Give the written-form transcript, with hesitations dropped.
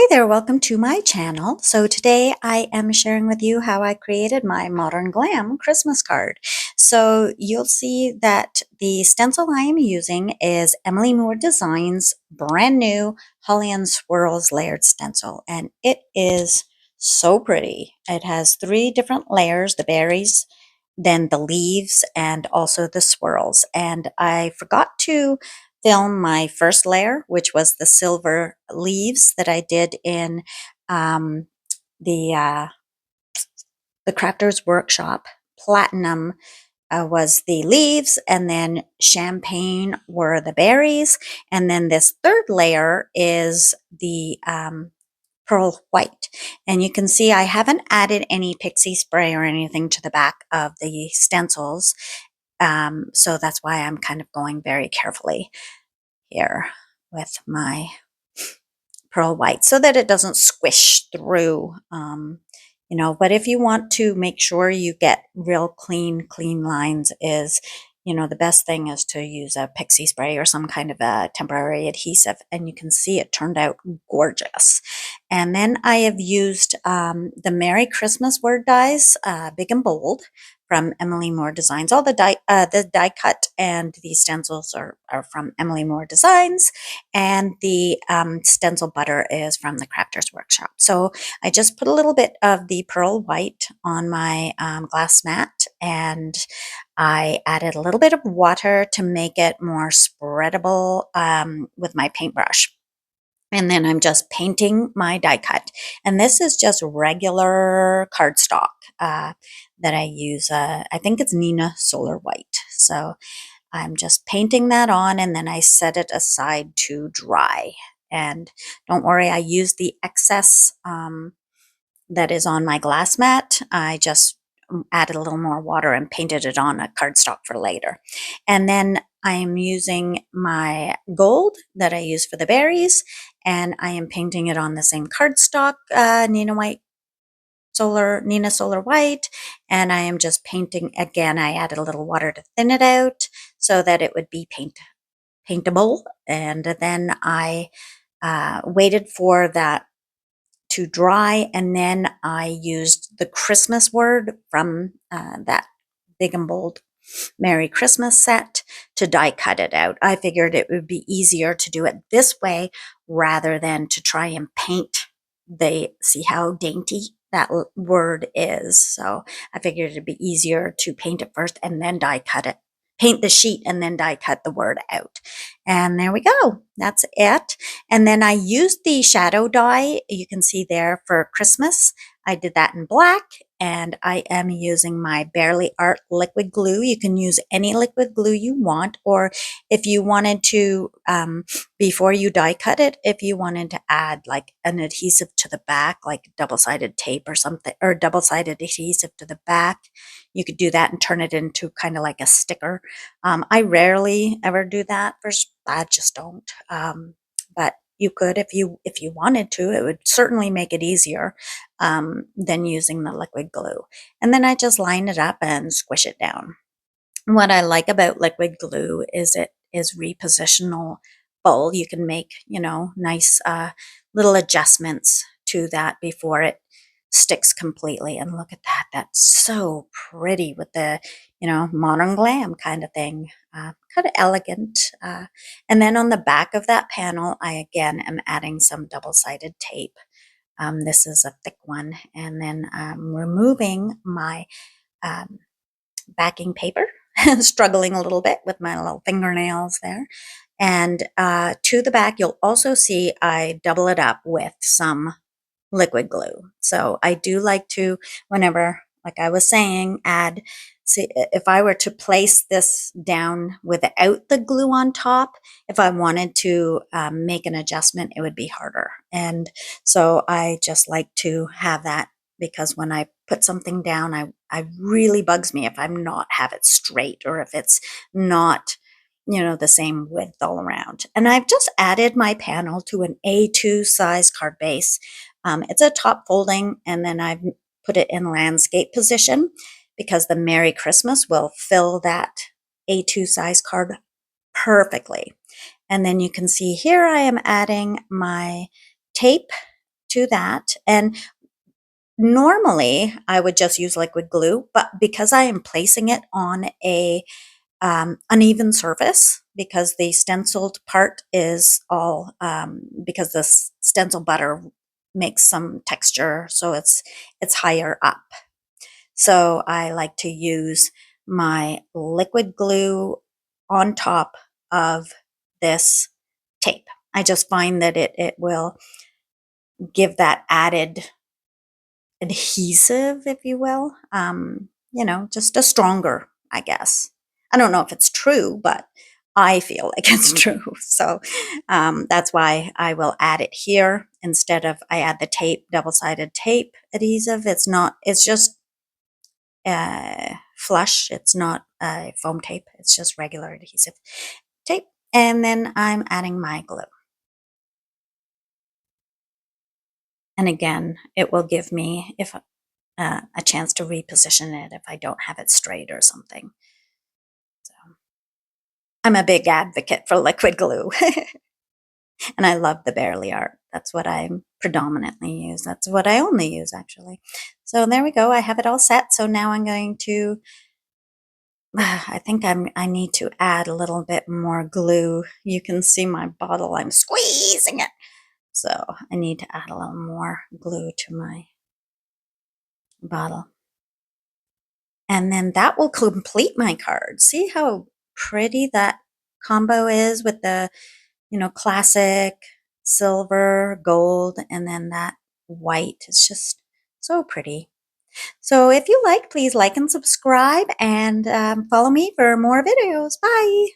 There, welcome to my channel. So today I am sharing with you how I created my Modern Glam Christmas card. So you'll see that the stencil I am using is Emily Moore Designs brand new Holly and Swirls layered stencil, and it is so pretty. It has three different layers: the berries, then the leaves, and also the swirls. And I forgot to film my first layer, which was the silver leaves that I did in um, the uh, the Crafters Workshop. Platinum was the leaves, and then champagne were the berries, and then this third layer is the pearl white. And you can see I haven't added any pixie spray or anything to the back of the stencils, so that's why I'm kind of going very carefully here with my pearl white so that it doesn't squish through. But if you want to make sure you get real clean lines is, the best thing is to use a pixie spray or some kind of a temporary adhesive, and you can see it turned out gorgeous. And then I have used the Merry Christmas word dies, big and bold, from Emily Moore Designs. All the die cut and the stencils are from Emily Moore Designs, and the stencil butter is from the Crafters Workshop. So I just put a little bit of the pearl white on my glass mat, and I added a little bit of water to make it more spreadable with my paintbrush. And then I'm just painting my die cut. And this is just regular cardstock that I use. I think it's Nina Solar White. So I'm just painting that on, and then I set it aside to dry. And don't worry, I used the excess that is on my glass mat. I just added a little more water and painted it on a cardstock for later. And then I am using my gold that I use for the berries, and I am painting it on the same cardstock, Nina Solar White, and I am just painting again. I added a little water to thin it out so that it would be paintable, and then I waited for that to dry, and then I used the Christmas word from that big and bold Merry Christmas set to die cut it out. I figured it would be easier to do it this way rather than to try and paint see how dainty that word is. So I figured it'd be easier to paint it first and then die cut it. Paint the sheet and then die cut the word out. And there we go. That's it. And then I used the shadow die, you can see there, for Christmas. I did that in black, and I am using my Barely Art liquid glue. You can use any liquid glue you want, or if you wanted to, before you die cut it, if you wanted to add like an adhesive to the back, like double-sided tape or something, or double-sided adhesive to the back, you could do that and turn it into kind of like a sticker. I rarely ever do that. I just don't. But you could if you wanted to. It would certainly make it easier than using the liquid glue. And then I just line it up and squish it down. What I like about liquid glue is it is repositionable. You can make, nice little adjustments to that before it sticks completely. And look at that. That's so pretty with the, modern glam kind of thing. Kind of elegant. And then on the back of that panel, I again am adding some double-sided tape. This is a thick one. And then I'm removing my backing paper, struggling a little bit with my little fingernails there. And to the back, you'll also see I double it up with some liquid glue. So I do like to, whenever, like I was saying, see, if I were to place this down without the glue on top, if I wanted to make an adjustment, it would be harder. And so I just like to have that, because when I put something down, I really bugs me if I'm not have it straight, or if it's not, the same width all around. And I've just added my panel to an A2 size card base. It's a top folding, and then I've put it in landscape position because the Merry Christmas will fill that A2 size card perfectly. And then you can see here I am adding my tape to that. And normally I would just use liquid glue, but because I am placing it on a uneven surface, because the stenciled part is all because the stencil butter makes some texture, so it's higher up. So I like to use my liquid glue on top of this tape. I just find that it will give that added adhesive, if you will. Just a stronger, I guess. I don't know if it's true, but I feel like it's true. So that's why I will add it here instead of I add the tape, double-sided tape adhesive. It's just flush. It's not foam tape. It's just regular adhesive tape. And then I'm adding my glue. And again, it will give me if a chance to reposition it if I don't have it straight or something. So I'm a big advocate for liquid glue. And I love the Barely Art. That's what I predominantly use. That's what I only use, actually. So there we go. I have it all set. So now I'm going to I think I need to add a little bit more glue. You can see my bottle. I'm squeezing it. So I need to add a little more glue to my bottle. And then that will complete my card. See how pretty that combo is with the, classic silver, gold, and then that white. It's just so pretty. So if you like, please like and subscribe and follow me for more videos. Bye.